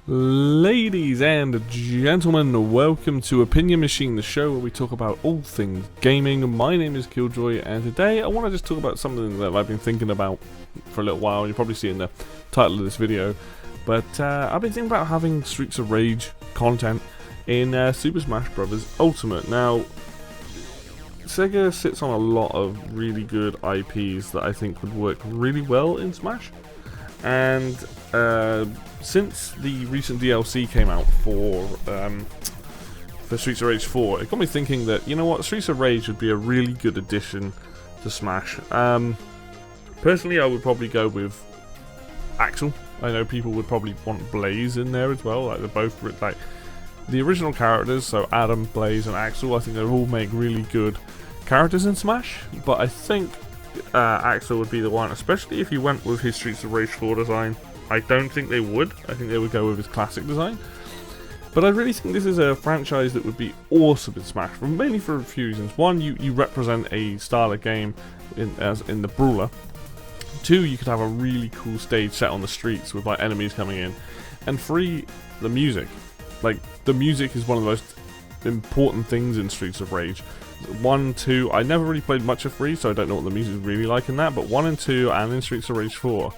Ladies and gentlemen, welcome to Opinion Machine, the show where we talk about all things gaming. My name is Killjoy, and today I want to just talk about something that I've been thinking about for a little while. You'll probably see in the title of this video, but I've been thinking about having Streets of Rage content in Super Smash Bros. Ultimate. Now, Sega sits on a lot of really good IPs that I think would work really well in Smash, and since the recent DLC came out for Streets of Rage 4, it got me thinking that, you know what, Streets of Rage would be a really good addition to Smash. Personally, I would probably go with Axel. I know people would probably want Blaze in there as well. Like, they're both like the original characters, so Adam, Blaze, and Axel. I think they all make really good characters in Smash. But I think Axel would be the one, especially if you went with his Streets of Rage 4 design. I don't think they would. I think they would go with his classic design. But I really think this is a franchise that would be awesome in Smash, mainly for a few reasons. One, you represent a style of game as in the Brawler. Two, you could have a really cool stage set on the streets with like enemies coming in. And three, the music. Like, the music is one of the most important things in Streets of Rage. 1, 2, I never really played much of 3, so I don't know what the music is really like in that, but 1 and 2 and in Streets of Rage 4,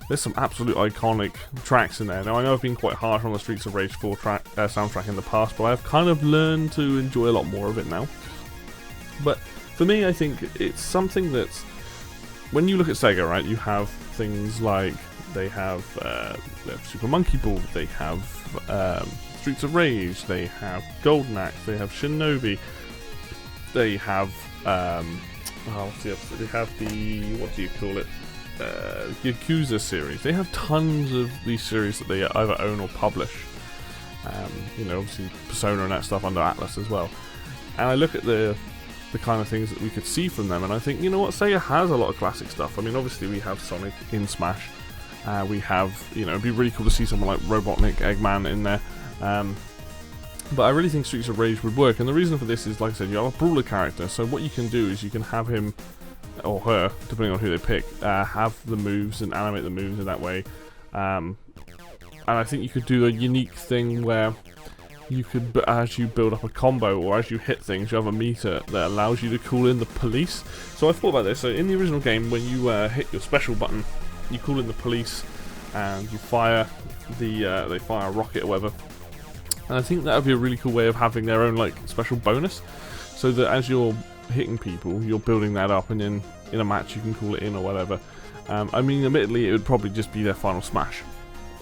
there's some absolute iconic tracks in there. Now, I know I've been quite harsh on the Streets of Rage 4 soundtrack in the past, but I've kind of learned to enjoy a lot more of it now. But for me, I think it's something that's, when you look at Sega, right, you have things like, they have Super Monkey Ball, they have Streets of Rage, they have Golden Axe, they have Shinobi, they have what's the opposite? They have the, what do you call it, Yakuza series. They have tons of these series that they either own or publish. You know, obviously Persona and that stuff under Atlas as well. And I look at the kind of things that we could see from them, and I think, you know what, Sega has a lot of classic stuff. I mean, obviously we have Sonic in Smash. We have, you know, it'd be really cool to see someone like Robotnik, Eggman in there. But I really think Streets of Rage would work, and the reason for this is, like I said, you have a brawler character, so what you can do is you can have him, or her, depending on who they pick, have the moves and animate the moves in that way. And I think you could do a unique thing where you could, as you build up a combo, or as you hit things, you have a meter that allows you to call in the police. So I thought about this. So in the original game, when you hit your special button, you call in the police, and you fire they fire a rocket or whatever. And I think that would be a really cool way of having their own like special bonus, so that as you're hitting people, you're building that up, and then in a match you can call it in or whatever. I mean, admittedly, it would probably just be their final smash,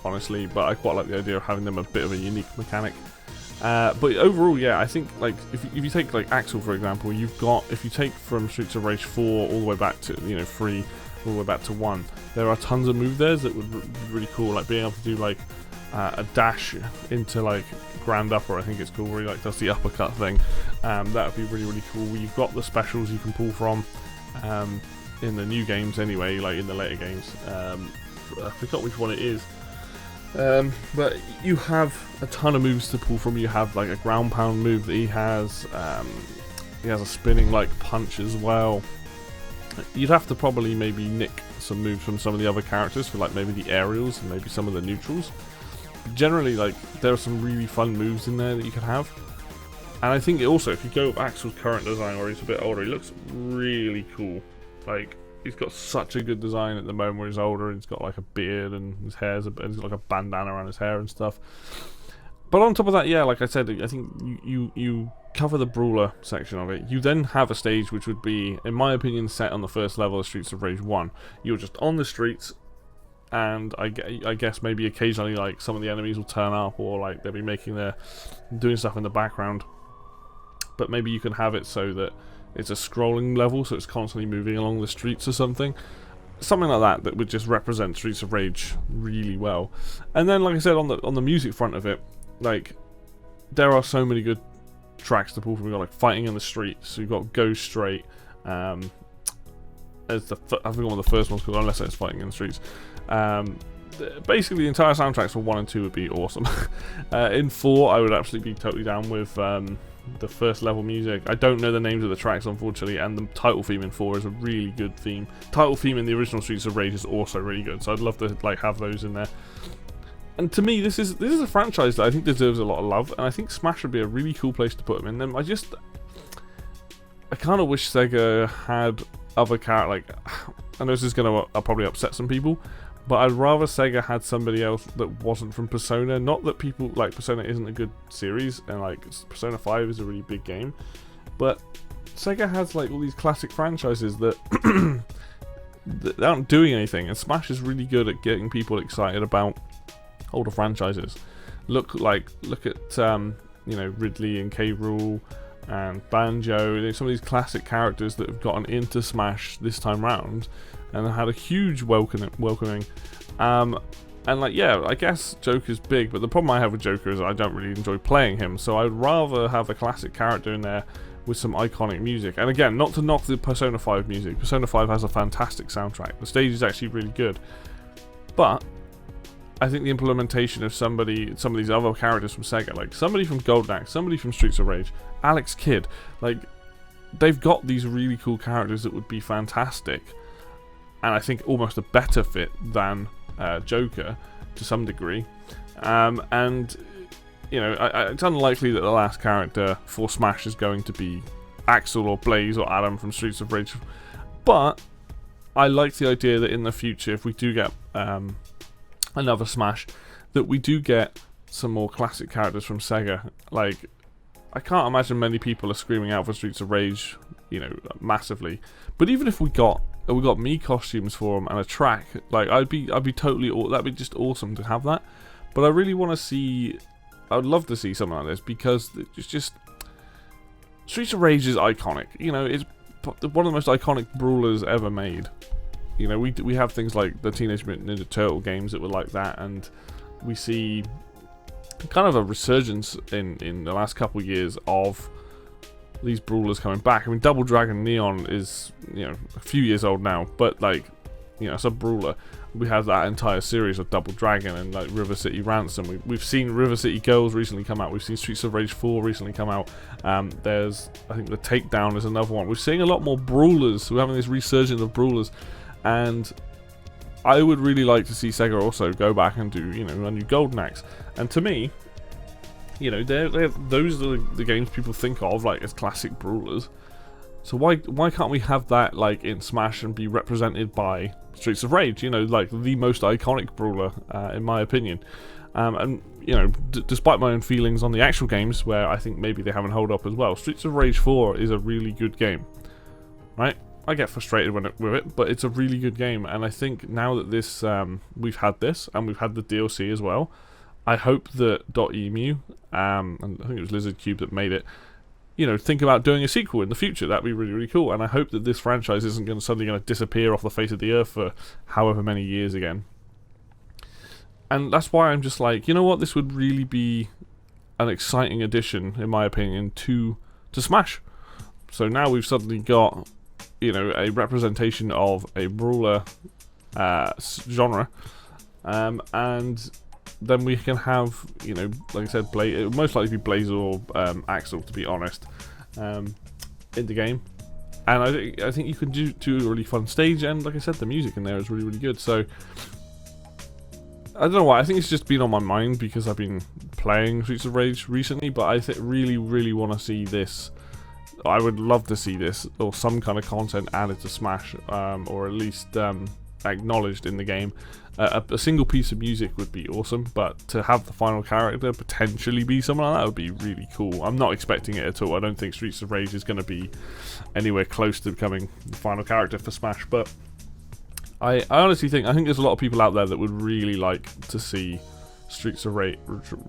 honestly, but I quite like the idea of having them a bit of a unique mechanic. But overall, yeah, I think like if you take like Axel for example, you've got, if you take from Streets of Rage 4 all the way back to, you know, 3 all the way back to 1, there are tons of moves there that would be really cool, like being able to do like a dash into like Grand Upper, I think it's called, where he like does the uppercut thing. That would be really, really cool. You've got the specials you can pull from in the new games anyway, like in the later games. I forgot which one it is. But you have a ton of moves to pull from. You have like a ground pound move that he has. He has a spinning like punch as well. You'd have to probably maybe nick some moves from some of the other characters for like maybe the aerials and maybe some of the neutrals. Generally, like, there are some really fun moves in there that you can have. And I think also, if you go with Axel's current design, where he's a bit older, he looks really cool. Like, he's got such a good design at the moment where he's older, and he's got like a beard, and his hair's and he's got like a bandana around his hair and stuff. But on top of that, yeah, like I said, I think you cover the brawler section of it. You then have a stage which would be, in my opinion, set on the first level of Streets of Rage 1. You're just on the streets, and I guess maybe occasionally like some of the enemies will turn up, or like they'll be doing stuff in the background. But maybe you can have it so that it's a scrolling level, so it's constantly moving along the streets or something. Something like that would just represent Streets of Rage really well. And then, like I said, on the music front of it, like, there are so many good tracks to pull from. You've got like Fighting in the Streets, so you've got Go Straight, as I think one of the first ones called, unless it's Fighting in the Streets. Basically the entire soundtracks from 1 and 2 would be awesome. In 4 I would absolutely be totally down with the first level music. I don't know the names of the tracks, unfortunately, and the title theme in 4 is a really good theme. Title theme in the original Streets of Rage is also really good, so I'd love to like have those in there. And to me, this is a franchise that I think deserves a lot of love, and I think Smash would be a really cool place to put them in. Then I kind of wish Sega had other characters. Like, I know this is gonna probably upset some people, but I'd rather Sega had somebody else that wasn't from Persona. Not that people like Persona isn't a good series, and like Persona 5 is a really big game, but Sega has like all these classic franchises that that aren't doing anything, and Smash is really good at getting people excited about older franchises. Look at Ridley and K. Rool and Banjo. Some of these classic characters that have gotten into Smash this time round and had a huge welcoming. And like, yeah, I guess Joker's big, but the problem I have with Joker is I don't really enjoy playing him. So I'd rather have a classic character in there with some iconic music. And again, not to knock the Persona 5 music. Persona 5 has a fantastic soundtrack. The stage is actually really good, but I think the implementation of some of these other characters from Sega, like somebody from Golden Axe, somebody from Streets of Rage, Alex Kidd, like they've got these really cool characters that would be fantastic, and I think almost a better fit than Joker to some degree. And you know, it's unlikely that the last character for Smash is going to be Axel or Blaze or Adam from Streets of Rage, but I like the idea that in the future, if we do get another Smash, that we do get some more classic characters from Sega. Like, I can't imagine many people are screaming out for Streets of Rage, you know, massively. But even if we got Mii costumes for them and a track, like I'd be totally, that'd be just awesome to have that. But I really want to see, I would love to see something like this, because it's just, Streets of Rage is iconic. You know, it's one of the most iconic brawlers ever made. You know, we have things like the Teenage Mutant Ninja Turtle games that were like that, and we see kind of a resurgence in the last couple of years of these brawlers coming back. I mean, Double Dragon Neon is, you know, a few years old now, but like, you know, it's a brawler. We have that entire series of Double Dragon and like River City Ransom. We've seen River City Girls recently come out. We've seen Streets of Rage 4 recently come out. There's, I think, the Takedown is another one. We're seeing a lot more brawlers. We're having this resurgence of brawlers. And I would really like to see Sega also go back and do, you know, a new Golden Axe. And to me, you know, those are the games people think of like as classic brawlers. So why can't we have that like in Smash and be represented by Streets of Rage? You know, like the most iconic brawler in my opinion. And you know, despite my own feelings on the actual games, where I think maybe they haven't held up as well, Streets of Rage 4 is a really good game, right? I get frustrated with it, but it's a really good game, and I think now that this we've had this and we've had the DLC as well, I hope that .emu and I think it was Lizard Cube that made it, you know, think about doing a sequel in the future. That'd be really, really cool. And I hope that this franchise isn't suddenly going to disappear off the face of the earth for however many years again. And that's why I'm just like, you know what, this would really be an exciting addition, in my opinion, to Smash. So now we've suddenly got, you know, a representation of a brawler genre, and then we can have, you know, like I said, it would most likely be Blaze or Axel, to be honest, in the game. And I think you can do a really fun stage, and like I said, the music in there is really, really good. So I don't know why, I think it's just been on my mind because I've been playing Streets of Rage recently, but I really, really want to see this. I would love to see this, or some kind of content added to Smash, or at least acknowledged in the game. A single piece of music would be awesome, but to have the final character potentially be someone like that would be really cool. I'm not expecting it at all. I don't think Streets of Rage is going to be anywhere close to becoming the final character for Smash, but I honestly think there's a lot of people out there that would really like to see Streets of Rage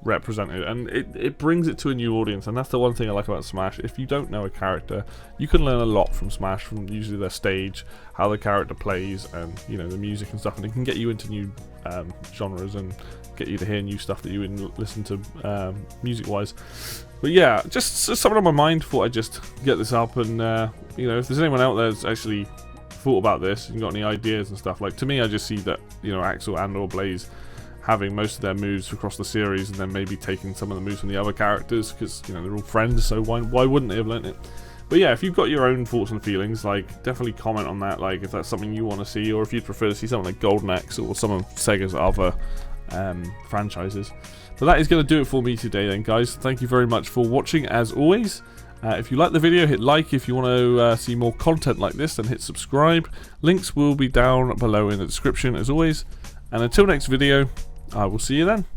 represented, and it brings it to a new audience, and that's the one thing I like about Smash. If you don't know a character, you can learn a lot from Smash, from usually their stage, how the character plays, and you know, the music and stuff, and it can get you into new genres and get you to hear new stuff that you wouldn't listen to music wise. But yeah, just something on my mind, thought I'd just get this up, and you know, if there's anyone out there that's actually thought about this and got any ideas and stuff, like, to me I just see that, you know, Axel and or Blaze having most of their moves across the series, and then maybe taking some of the moves from the other characters, because, you know, they're all friends, so why wouldn't they have learnt it? But yeah, if you've got your own thoughts and feelings, like, definitely comment on that, like, if that's something you want to see, or if you'd prefer to see something like Golden Axe or some of Sega's other franchises. But that is going to do it for me today then, guys. Thank you very much for watching as always. If you like the video, hit like. If you want to see more content like this, then hit subscribe. Links will be down below in the description as always. And until next video, I will see you then.